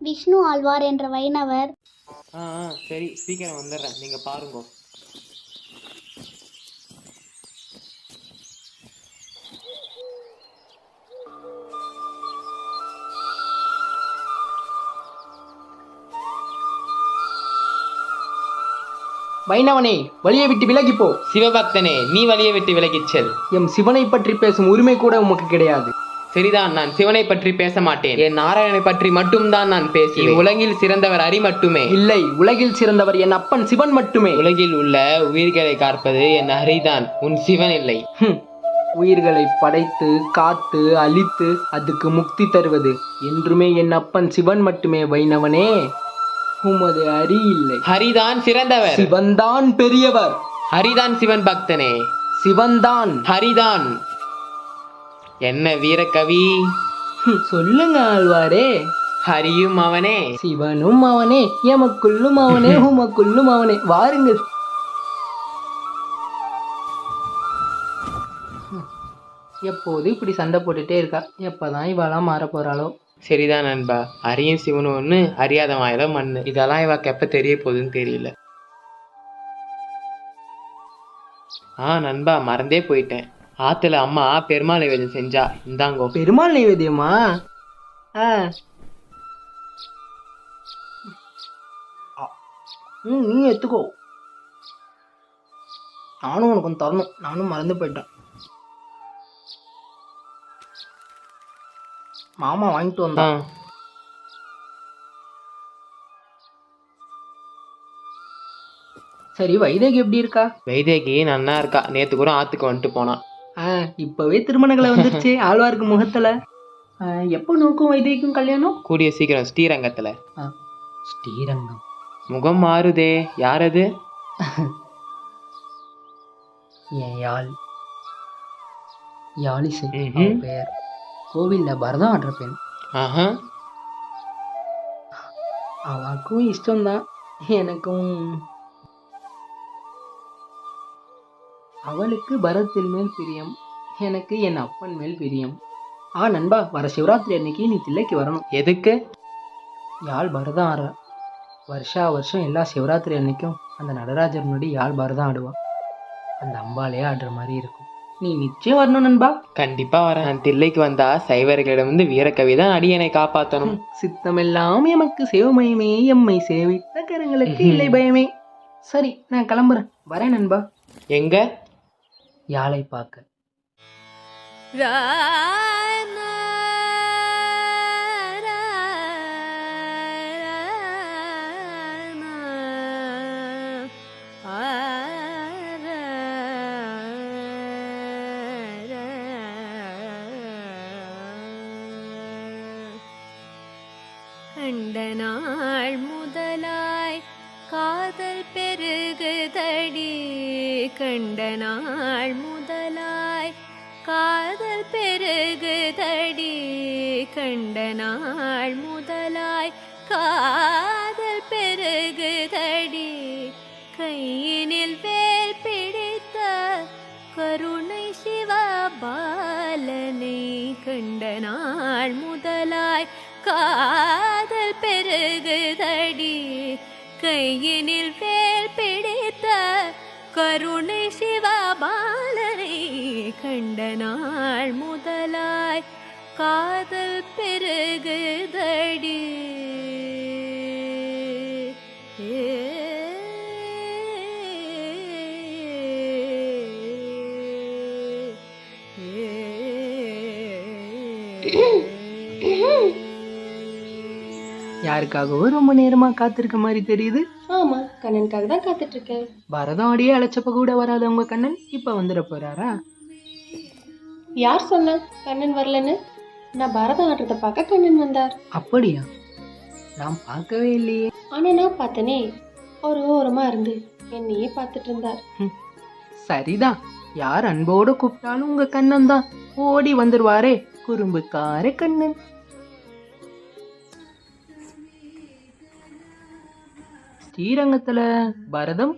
விஷ்ணு ஆழ்வார் என்ற வைணவர். சரி சீக்கிரம் வந்துடுறேன், நீங்க பாருங்க. வைணவனே, வழியை விட்டு விலகி போ. சிவபக்தனே, நீ வழியை விட்டு விலகிச் செல். எம் சிவனை பற்றி பேசும் உரிமை கூட உமக்கு கிடையாது. சரிதான், நான் சிவனை பற்றி பேச மாட்டேன். என் நாராயணனை பற்றி மட்டும்தான் நான் பேசுவேன். உலகில் சிறந்தவர் ஹரி மட்டுமே. இல்லை, உலகில் சிறந்தவர் என் அப்பன் சிவன் மட்டுமே. உலகில் உள்ள உயிர்களை காப்பது என் ஹரிதான், உன் சிவன் இல்லை. உயிர்களை படைத்து காத்து அழித்து அதுக்கு முக்தி தருவது என்றுமே என் அப்பன் சிவன் மட்டுமே. வைணவனே, உமது ஹரி இல்லை. ஹரிதான் சிறந்தவர், சிவன்தான் பெரியவர். ஹரிதான் சிவன் பக்தனே, சிவன்தான் ஹரிதான். என்ன வீரக்கவி, சொல்லுங்க ஆழ்வாரே. ஹரியும் அவனே, சிவனும் அவனே, எமக்குள்ளும் அவனே, உமக்குள்ளும் அவனே. வாருங்கள். எப்போது இப்படி சண்டை போட்டுட்டே இருக்கா, எப்பதான் இவெல்லாம் மாற போறாளோ. சரிதான் நண்பா, ஹரியும் சிவனும் ஒண்ணு, அறியாத வாயில மண்ணு. இதெல்லாம் இவாக்கு எப்ப தெரிய போகுதுன்னு தெரியல. நண்பா, மறந்தே போயிட்டேன். ஆத்துல அம்மா பெருமாள் நைவேத்தியம் செஞ்சா, இந்தாங்கோ. பெருமாள் நைவேத்தியமா? நீ எடுத்துக்கோ, நானும் உனக்கு ஒன்று தரணும். நானும் மறந்து போயிட்டேன். மாமா வாங்கிட்டு வந்தான். சரி, வைதேகி எப்படி இருக்கா? வைதேகி நன்னா இருக்கா. நேத்து கூட ஆத்துக்கு வந்துட்டு போனான். இப்பவே திருமணங்களை வந்துருச்சு ஆழ்வாருக்கு முகத்துல. எப்போ நோக்கும் வைதேகிக்கும் கல்யாணம்? கூடிய சீக்கிரம், ஸ்ரீரங்கத்துல. ஸ்ரீரங்கம்? முகம் மாறுதே, யார் அது? என் யாழ். யாழிசை அவ பெயர். கோவிலில் பரதம் ஆடுற பெண். ஆஹா. அவளுக்கும் இஷ்டம்தான், எனக்கும். அவளுக்கு பரதத்தின் மேல் பிரியம், எனக்கு என் அப்பன் மேல் பிரியம். நண்பா, வர சிவராத்திரி அன்னைக்கு நீ தில்லைக்கு வரணும். எதுக்கு? யாழ் பரதம் ஆடுற. வருஷம் எல்லா சிவராத்திரி அன்னைக்கும் அந்த நடராஜர் முன்னாடி யாழ் பரதம் ஆடுவான். அந்த அம்பாலே ஆடுற மாதிரி இருக்கும். நீ நிச்சயம் வரணும் நண்பா. கண்டிப்பா வரேன். நான் தில்லைக்கு வந்தா சைவர்களிடம் வீரக்கவி தான் அடியனை காப்பாற்றணும். சித்தமெல்லாம் எமக்கு சிவமயமே, எம்மை சேவித்த கரங்களுக்கு இல்லை பயமே. சரி, நான் கிளம்புறேன். வரேன் நண்பா. எங்க? யாழை பார்க்க. கண்ட நாள் முதலாய் காதல் பெருகுதடி, கண்ட நாள் முதலாய் காதல் பெருகுதடி, கண்ட நாள் முதலாய் காதல் பெருகுதடி, கையினில் வேல் பிடித்த கருணை சிவபாலனை, கண்ட நாள் முதலாய் காதல் பெருகுதடி, கையினில் வேல் பிடித்த கருணை சிவபாலனை, கண்ட நாள் முதலாய் காதல் பெருகுதடி. யாருக்காகவோ ரொம்ப நேரமா காத்திருக்க மாதிரி தெரியுது. ஆமா, கண்ணனுக்காக தான் காத்துட்டு இருக்கேன். பரதம் ஆடியே அழைச்சப்ப கூட வராத உங்க கண்ணன் இப்ப வந்துட போறாரா? யார் சொன்னா கண்ணன் வரலன்னு? நான் பரதம் ஆடுறத பார்க்க கண்ணன் வந்தார். அப்படியா? நான் பார்க்கவே இல்லையே. ஆனா நான் பார்த்தனே, ஒரு ஓரமா இருந்து என்னையே பார்த்துட்டு இருந்தார். சரிதான், யார் அன்போட கூப்பிட்டாலும் உங்க கண்ணன் தான் ஓடி வந்துருவாரே, குறும்புக்கார கண்ணன். ஸ்ரீரங்கத்துல பரதம்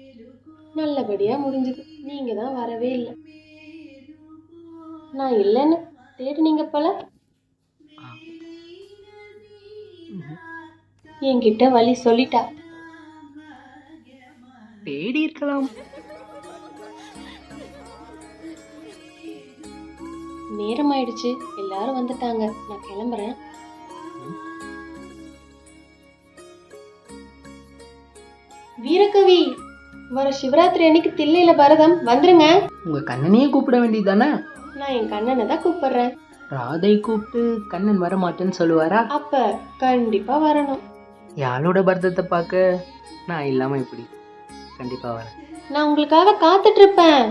நல்லபடியா முடிஞ்சது. நீங்க தான் வரவே இல்லை. நான் இல்லைன்னு தேடினீங்க போல. என்கிட்ட வழி சொல்லிட்டா. தேடி இருக்கலாம். நேரம் ஆயிடுச்சு, எல்லாரும் வந்துட்டாங்க. நான் கிளம்புறேன். வீரகவி, வர சிவராத்திரி அன்னைக்கு தில்லையில பரதம் வந்துருங்க. உங்க கண்ணனையே கூப்பிட வேண்டியதானே? நான் என் கண்ணனை தான் கூப்பிடுறேன். ராதை கூப்பிட்டு கண்ணன் வர மாட்டேன்னு சொல்லுவாரா? அப்ப கண்டிப்பா வரணும். யாழோட பரதத்தை பார்க்க நான் இல்லாம இப்படி கண்டிப்பா வரேன். நான் உங்களுக்காக காத்துட்டு இருப்பேன்.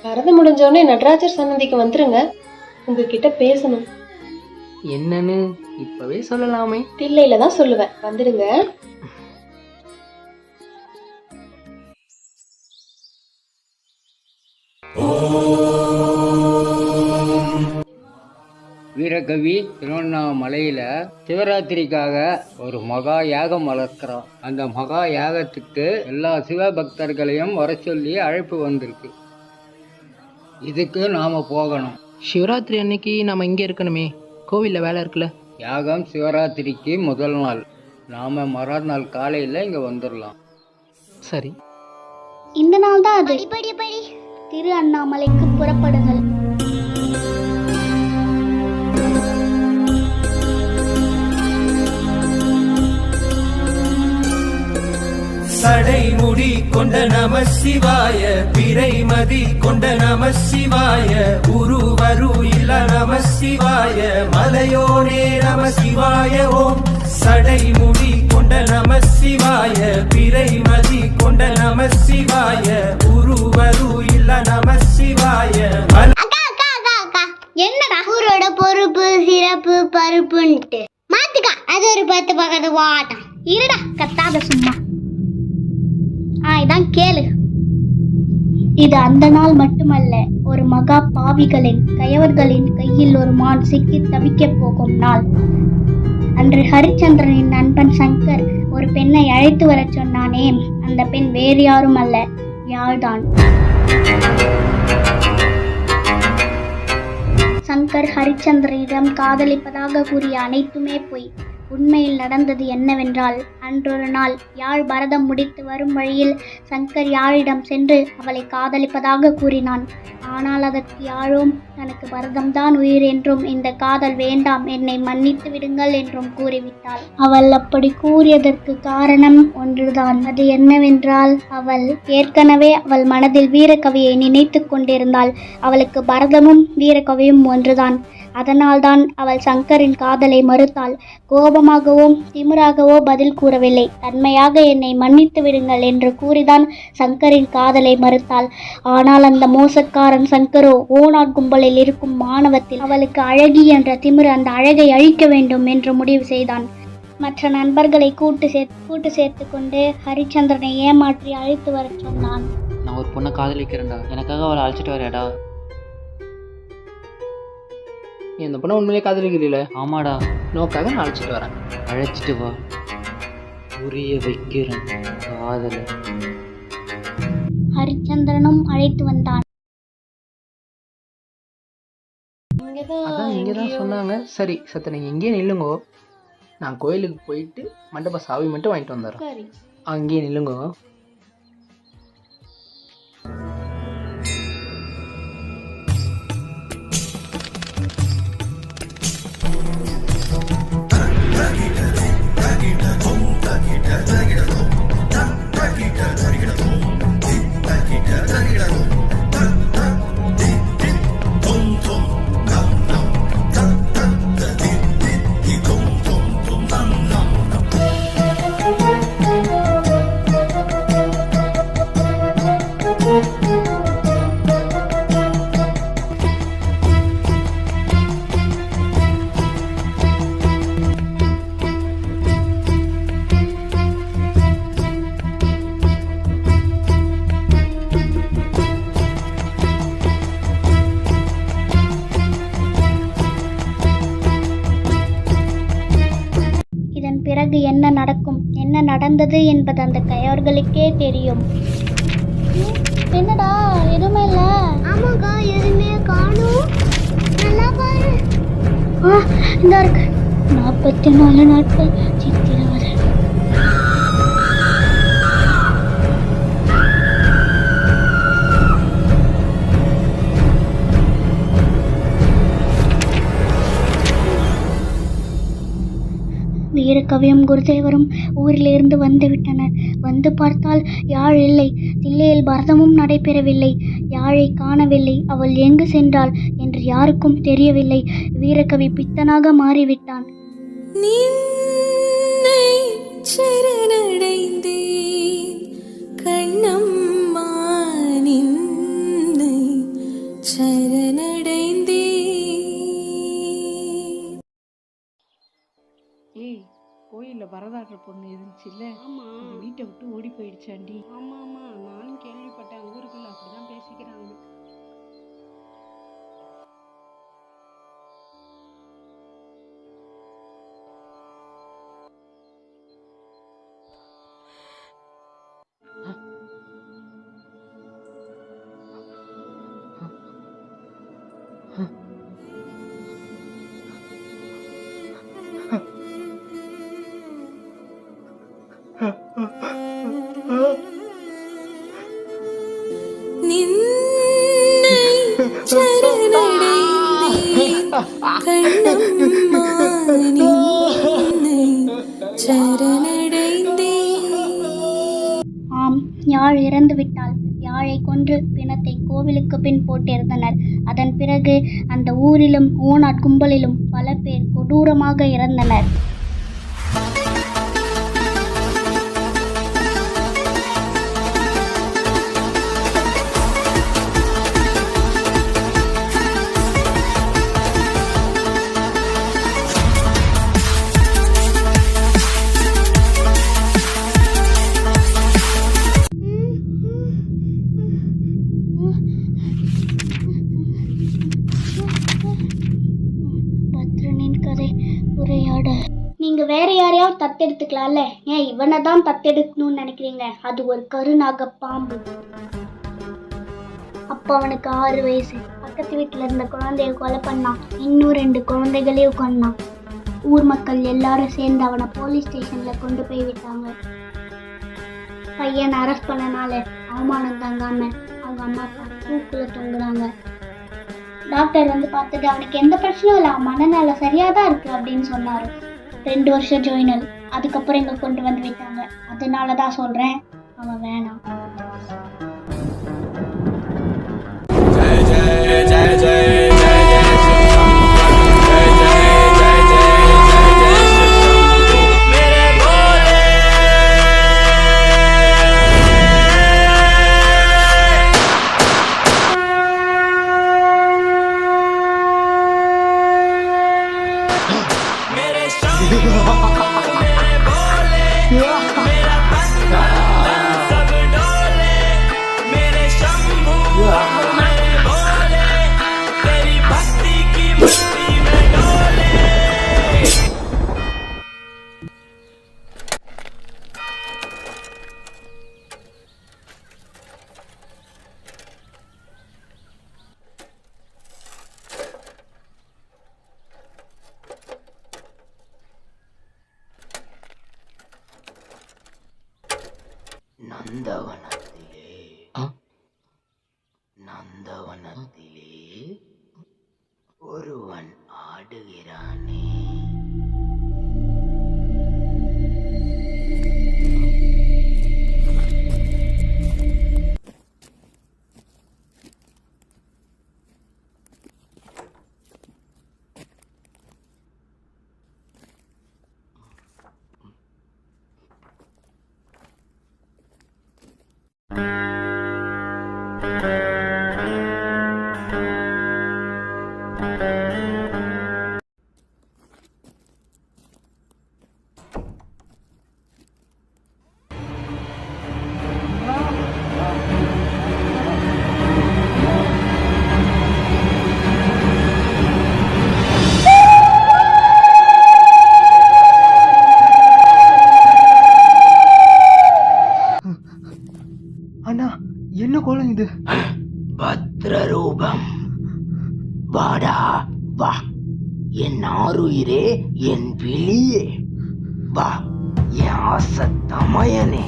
பரதம் முடிஞ்சோடனே நடராஜர் சன்னதிக்கு வந்துருங்க. உங்ககிட்ட பேசணும். என்னன்னு இப்பவே சொல்லலாமே? தில்லையில தான் சொல்லுவேன், வந்துடுங்க. வீரகவி திருவண்ணாமலையில சிவராத்திரிக்காக ஒரு மகா யாகம் வளர்க்கிறோம். அந்த மகா யாகத்துக்கு எல்லா சிவபக்தர்களையும் வர சொல்லி அழைப்பு வந்திருக்கு. இதுக்கு நாம போகணும். சிவராத்திரி அன்னைக்கு நாம இங்க இருக்கணுமே, கோவில்ல வேலை இருக்குல்ல. யாகம் சிவராத்திரிக்கு முதல் நாள், நாம மறுநாள் காலையில இங்க வந்துடலாம். சரி, இந்த நாள் தான் அது. திரு அண்ணாமலைக்கு புறப்படுங்கள். சடைமுடி கொண்ட நம சிவாய, பிறைமதி கொண்ட நம சிவாய, உருவரு இல்ல நம சிவாய, மலையோனே நம சிவாய ஓம். சடைமுடி கொண்ட நம சிவாய, பிறைமதி கொண்ட நம சிவாய, உருவரு இல்ல நம சிவாய. என்னடா ஊரோட பொறுப்பு சிறப்பு பருப்புன்ட்டு மாத்துக்கா, அது ஒரு 10 பக்கத்து வாட்டம். இருடா, கத்தாத சும்மா. இதான் கேளு. இது அந்த நாள் மட்டுமல்ல, ஒரு மகா பாவிகளின் கயவர்களின் கையில் ஒரு மான் சிக்கி தவிக்கப் போகும் நாள். அன்று ஹரிச்சந்திரனின் நண்பன் சங்கர் ஒரு பெண்ணை அழைத்து வரச் சொன்னானே, அந்த பெண் வேறு யாரும் அல்ல, யாழ்தான். சங்கர் ஹரிச்சந்திரனிடம் காதலிப்பதாக கூறிய அனைத்துமே பொய். உண்மையில் நடந்தது என்னவென்றால், அன்றொரு நாள் யாழ் பரதம் முடித்து வரும் வழியில் சங்கர் யாழிடம் சென்று அவளை காதலிப்பதாக கூறினான். ஆனால் அதற்கு யாழும் தனக்கு பரதம்தான் உயிர் என்றும் இந்த காதல் வேண்டாம், என்னை மன்னித்து விடுங்கள் என்றும் கூறிவிட்டாள். அவள் அப்படி கூறியதற்கு காரணம் ஒன்றுதான். அது என்னவென்றால், அவள் ஏற்கனவே அவள் மனதில் வீரகவியை நினைத்து கொண்டிருந்தாள். அவளுக்கு பரதமும் வீரகவியும் ஒன்றுதான். அதனால்தான் அவள் சங்கரின் காதலை மறுத்தாள். கோபமாகவோ திமிராகவோ பதில் கூறவில்லை. தன்மையாக என்னை மன்னித்து விடுங்கள் என்று கூறிதான் சங்கரின் காதலை மறுத்தாள். ஆனால் அந்த மோசக்காரன் சங்கரோ ஓனாட் கும்பலில் இருக்கும் மாணவத்தில் அவளுக்கு அழகி என்ற திமிரு அந்த அழகை அழிக்க வேண்டும் என்று முடிவு செய்தான். மற்ற நண்பர்களை கூட்டு சேர்த்து கொண்டு ஹரிச்சந்திரனை ஏமாற்றி அழைத்து வரச் சொன்னான். நான் ஒரு பொண்ணை காதலிக்கிறேன்டா, எனக்காக அவளை அழைச்சிட்டு வரையாடா. நீ அந்த பொண்ணை உண்மையிலே காதலிக்கிறீல? ஆமாடா. நோக்காக நான் அழைச்சிட்டு வரேன். அழைச்சிட்டு வா, புரிய வைக்கிறேன் காதல. ஹரிச்சந்திரனும் அழைத்து வந்தான். அதான் இங்கதான் சொன்னாங்க. சரி சத்த, நீங்க இங்கேயே நில்லுங்கோ, நான் கோயிலுக்கு போயிட்டு மண்டப சாவி மட்டும் வாங்கிட்டு வந்துடுறேன். அங்கேயே நில்லுங்கோ. பிறகு என்ன நடக்கும், என்ன நடந்தது என்பது அந்த கயவர்களுக்கே தெரியும். என்னடா எதுவுமே இல்ல? ஆமாக்கா, எதுவுமே காணும். நல்லா பாரு. இந்த இருக்கு 44 நாட்கள் சித்திரவதை. வீரகவியும் குருதேவரும் ஊரிலிருந்து வந்துவிட்டனர். வந்து பார்த்தால் யாழ் இல்லை. தில்லையில் பரதமும் நடைபெறவில்லை. யாழை காணவில்லை. அவள் எங்கு சென்றாள் என்று யாருக்கும் தெரியவில்லை. வீரகவி பித்தனாக மாறிவிட்டான். கோயிலில் பரதாடுற பொண்ணு இருந்துச்சு இல்லை? ஆமாம், வீட்டை விட்டு ஓடி போயிடுச்சாண்டி. ஆமாம் ஆமாம், நானும் கேள்விப்பட்டேன். ஊருக்குள்ள அப்படிதான் பேசிக்கிறாங்க. ஆம், யாழ் இறந்து விட்டாள். யாழை கொன்று பிணத்தை கோவிலுக்கு பின் போட்டிருந்தனர். அதன் பிறகு அந்த ஊரிலும் ஓனாட் கும்பலிலும் பல பேர் கொடூரமாக இறந்தனர். தத்தெடுத்துக்கலாம்ல, ஏன் இவனை தான் தத்தெடுக்கணும்னு நினைக்கிறீங்க? அது ஒரு கருநாக பாம்பு. அப்போ அவனுக்கு 6 வயசு. பக்கத்து வீட்டில் இருந்த குழந்தைய கொலை பண்ணான். இன்னும் 2 குழந்தைகளையும் கொன்னான். ஊர் மக்கள் எல்லாரும் சேர்ந்து அவனை போலீஸ் ஸ்டேஷன்ல கொண்டு போய் விட்டாங்க. பையனை அரெஸ்ட் பண்ணனால அவமானம் தாங்காம அவங்க அம்மா அப்பா தூக்குல தொங்குறாங்க. டாக்டர் வந்து பார்த்துட்டு அவனுக்கு எந்த பிரச்சனையும் இல்லை, அவன் மனநல சரியாதான் இருக்கு அப்படின்னு சொன்னாரு. 2 வருஷம் ஜோயினல். அதுக்கப்புறம் இங்க கொண்டு வந்து விட்டாங்க. அதனாலதான் சொல்றேன், அவன் வேணாம். நந்தவனத்திலே ஒருவன் ஆடுகிறானே. அண்ணா, என்ன கோலம் இது? பத்ரரூபம். வாடா வா, என் ஆருயிரே, என் விழியே, வா என் ஆசத்தமயனே.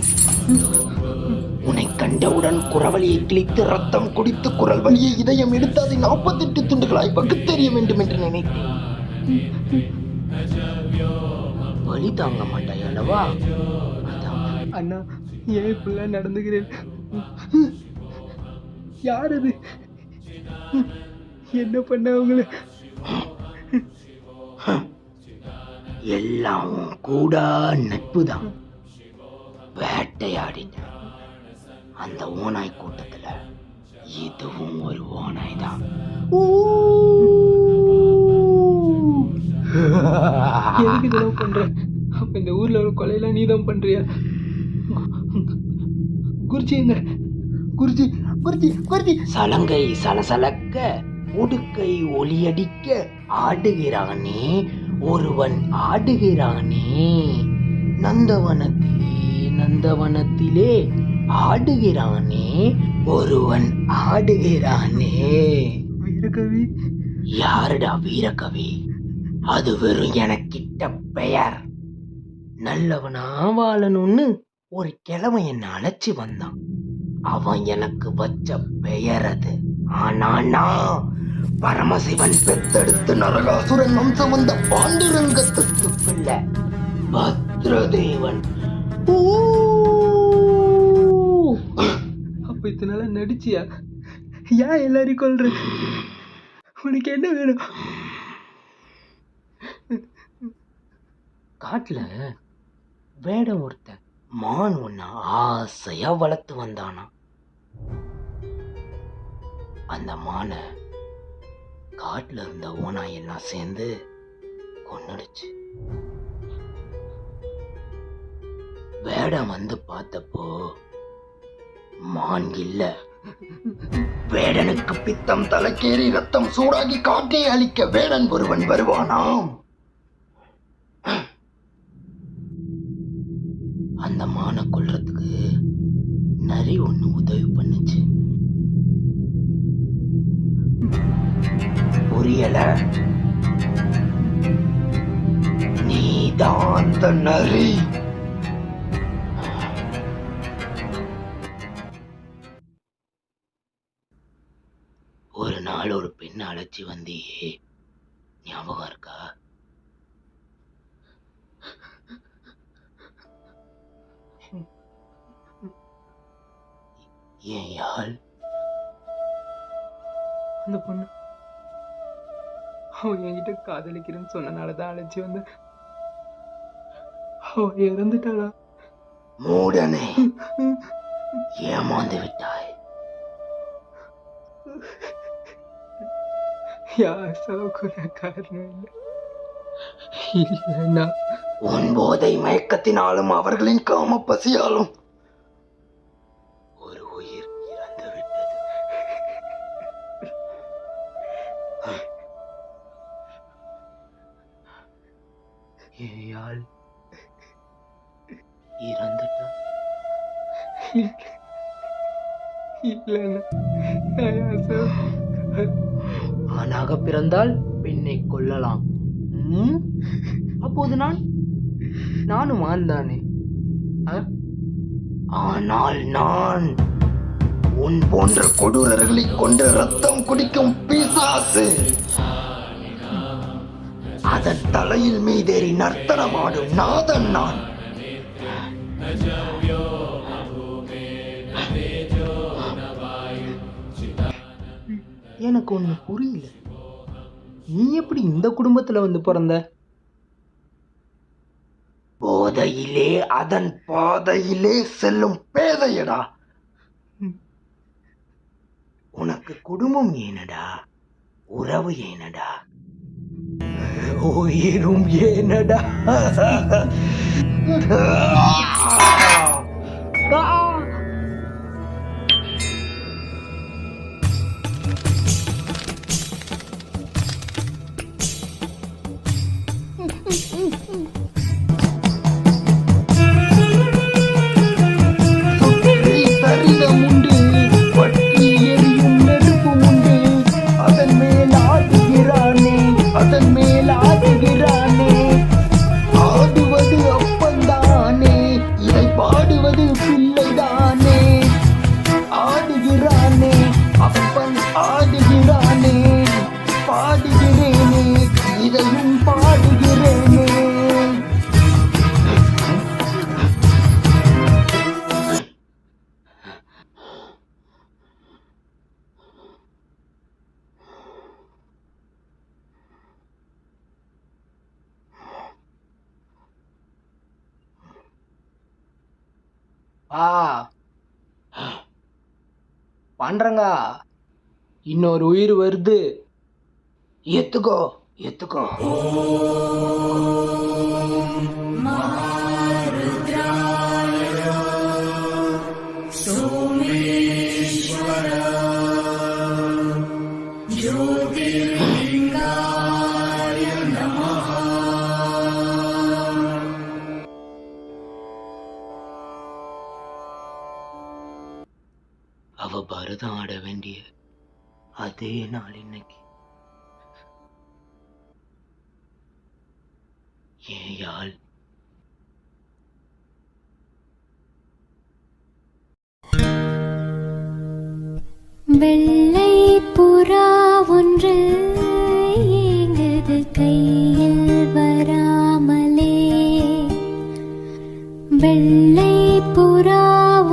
உன்னை கண்டவுடன் குறவழியை கிழித்து ரத்தம் குடித்து குரல் வழியை இதயம் எடுத்து அதை 48 துண்டுகளாய் பகுத்தெறிய வேண்டும் என்று நினைத்தேன். வலி தாங்க மாட்டாய் அல்லவா? அண்ணா, ஏன் இப்படிலாம் நடந்துகிறேன்? யார் அது? என்ன பண்ண அவங்கள? எல்லாம் கூட நட்புதான். வேட்டையாடிட்ட அந்த ஓனாய் கூட்டத்துல இதுவும் ஒரு ஓனாய் தான். எதுக்கு இதெல்லாம் பண்ற? அப்ப இந்த ஊர்ல ஒரு கொலையெல்லாம் நீதான் பண்றியா? குருஜி எங்க? குருஜி குருஜி குருஜி. சலங்கை சலசலக்க, உடுக்கை ஒலியடிக்க ஆடுகிறானே ஒருவன் ஆடுகிறானே. நந்தவனத்திலே நந்தவனத்திலே ஆடுகிறானே ஒருவன் ஆடுகிறானே. வீரகவி? யாருடா வீரகவி? அது வெறும் எனக்கிட்ட பெயர். நல்லவனா வாழணும்னு ஒரு கிழமை என்ன அழைச்சி வந்தான். அவன் எனக்கு வச்ச பெயர் அது. ஆனா நான் பரமசிவன் பெத்தெடுத்து நரகாசுரன் வம்சம் வந்த பாண்டுரங்கத்து பிள்ளை பத்ரதேவன். அப்ப இத்தனால நடிச்சியா? ஏன் எல்லாரையும் கொல்ற? உனக்கு என்ன வேணும்? காட்டுல வேடம் ஒருத்தன் மான் ஒன்ன ஆசையா வளர்த்து வந்தானா. அந்த மானை காட்டுல இருந்த ஓனாய் எல்லாம் சேர்ந்து கொன்னுடுச்சு. வேடம் வந்து பார்த்தப்போ மான் இல்ல. வேடனுக்கு பித்தம் தலைக்கேறி ரத்தம் சூடாகி காட்டை அழிக்க வேடன் ஒருவன் வருவானாம். அந்த மானை கொல்றதுக்கு நரி ஒண்ணு உதவி பண்ணுச்சு. புரியல? நீதான் அந்த நரி. ஒரு நாள் ஒரு பெண்ணை அழைச்சி வந்தியே, ஞாபகம் இருக்கா? ஏன் யாழ்? அந்த பொண்ணு அவன் என்கிட்ட காதலிக்கிறேன்னு சொன்னனாலதான் அழைச்சி வந்த. அவ இறந்துட்டாளா? மூடனே, ஏமாந்து விட்டாய். யாசாவுக்கு காரணம் இல்லைன்னா உன் போதை மயக்கத்தினாலும் அவர்களின் காம பசியாலும் ஒரு உயிர் இறந்து விட்டது. ஏயாள் இறந்துட்டா? ஆணாக பிறந்தால் பெண்ணை கொல்லலாம். அப்போது நானும் ஆண்தானே? ஆனால் நான் உன் போன்ற கொடூரர்களை கொண்டு ரத்தம் குடிக்கும் பிசாசு. அதன் தலையில் மீதேறி நர்த்தனமாடும் நாதன் நான். எனக்கு ஒண்ணு புரியல. நீ எப்படி இந்த குடும்பத்துல வந்து பிறந்த? போதையிலே அதன் பாதையிலே செல்லும் பேதையடா. உனக்கு குடும்பம் ஏனடா? உறவு ஏனடா? உயிரும் ஏனடா? பண்றங்க, இன்னொரு உயிர் வருது. எத்துக்கோ எத்துக்கோ. அவ பரதம் ஆட வேண்டிய அதே நாள் இன்னைக்கு. ஏன் யாழ்? வெள்ளை புறா ஒன்று ஏங்குது கையில் வராமலே. வெள்ளை புறா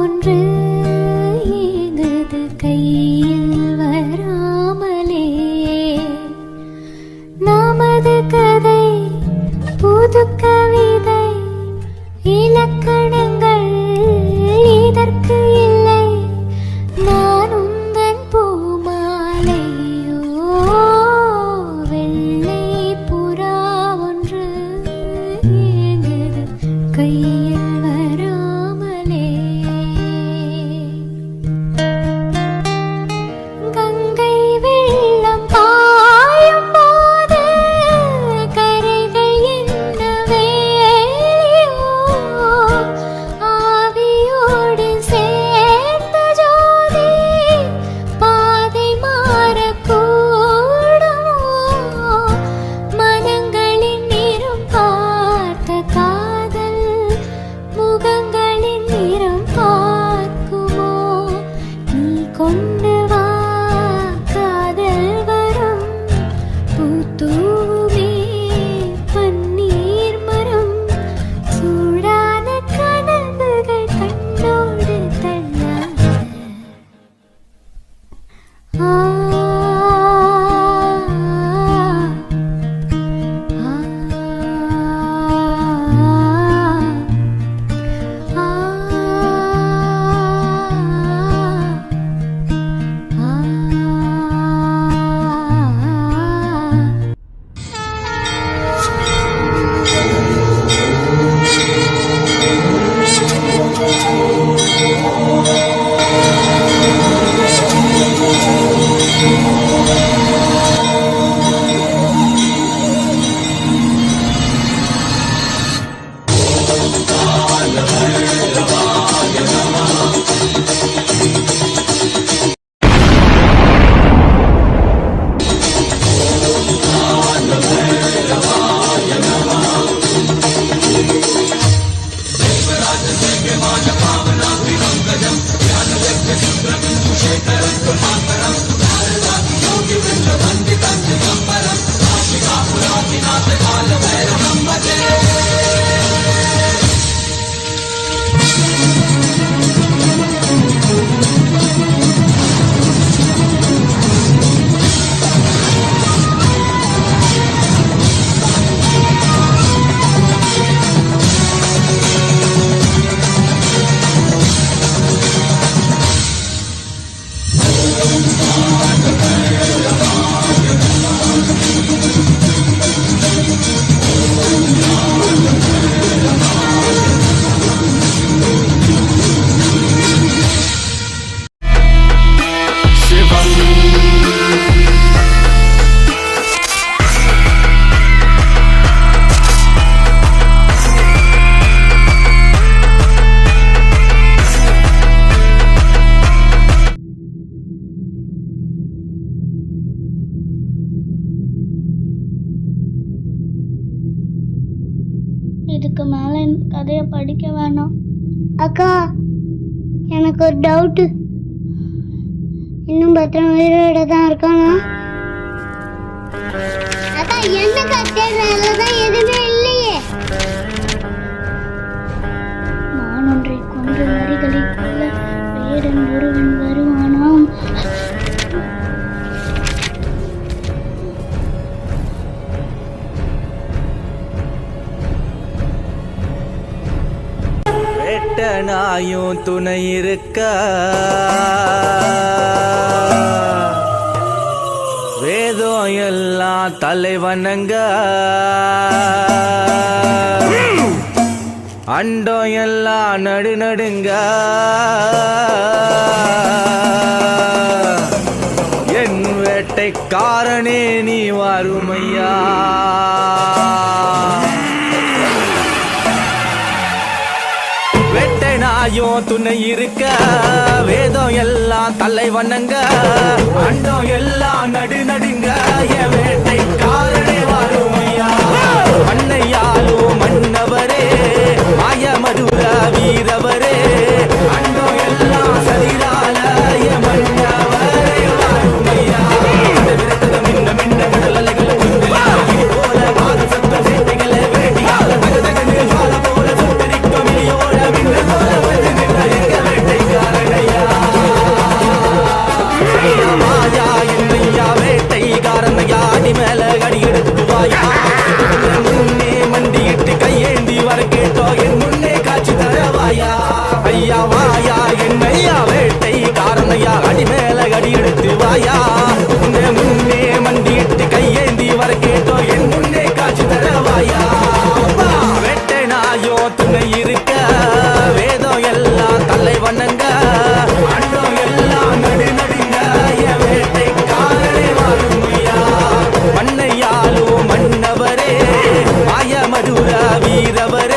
ஒன்று ஏங்குது கையில் வராமலே. நமது கதை புது கவிதை, இலக்கணங்கள் இதற்கு இல்லை. நான் உந்தன் பூமாலையோ. வெள்ளை புறா ஒன்று ஏங்குது கையில் வராமலே. கங்கை வெள்ளம் பாயும் போது கரைகள் என்ன வேலியோ. இதுக்கு மேலே கதையை படிக்க வேணாம். அக்கா எனக்கு ஒரு டவுட்டு. இன்னும் பத்திரம் உயிரோட தான் இருக்கானா? அக்கா என்ன கட்டதான் எதுவுமே இல்லையே. மானொன்றை கொன்று வரிகளை கொள்ள வேடன் ஒருவன் வருவானாம். நாயும் துணை இருக்க வேதம் எல்லாம் தலைவனங்க அண்டம் எல்லாம் நடுநடுங்க என் வேட்டைக்காரனே நீ வருமையா. நாயும் துணை இருக்க வேதம் எல்லாம் தலைவனங்க அண்டம் எல்லாம் நடுநடுங்க என் வேட்டைக்காரனே வாருமையா. மண்ணையாலும் மன்னவரே மாய மதுர வீரவரே அண்டம் எல்லாம் சதிரால என் மன்னவரே வாருமையா. மின்ன மின்ன கடலைகளை போல மாறு சத்த சேட்டைகளை வேட்டியால தகதகனு ஜால போல சுட்டரிக்கும் இலியோட மின்ன மாயா என்னையா வேட்டைக்காரனையா அடி மேல அடி எடுத்து வாயா. முன்னே மண்டியிட்டு கையேந்தி வர கேட்டோ என் முன்னே காட்சி தரவாயா. ஐயா வாயா என்னையா வேட்டைக்காரனையா அடி மேல அடி எடுத்து வாயா. முன்னே மண்டியிட்டு கையேந்தி வர கேட்டோ என் முன்னே காட்சி தரவாயா. வேட்டை நாயோ துணை இருக்க வேதம் எல்லாம் தலைவனங்க அண்டம் எல்லாம் நடுநடுங்க என் வேட்டைக்காரனே வாருமையா. மண்ணையாலும் மன்னவரே மாய மதுர வீரவரே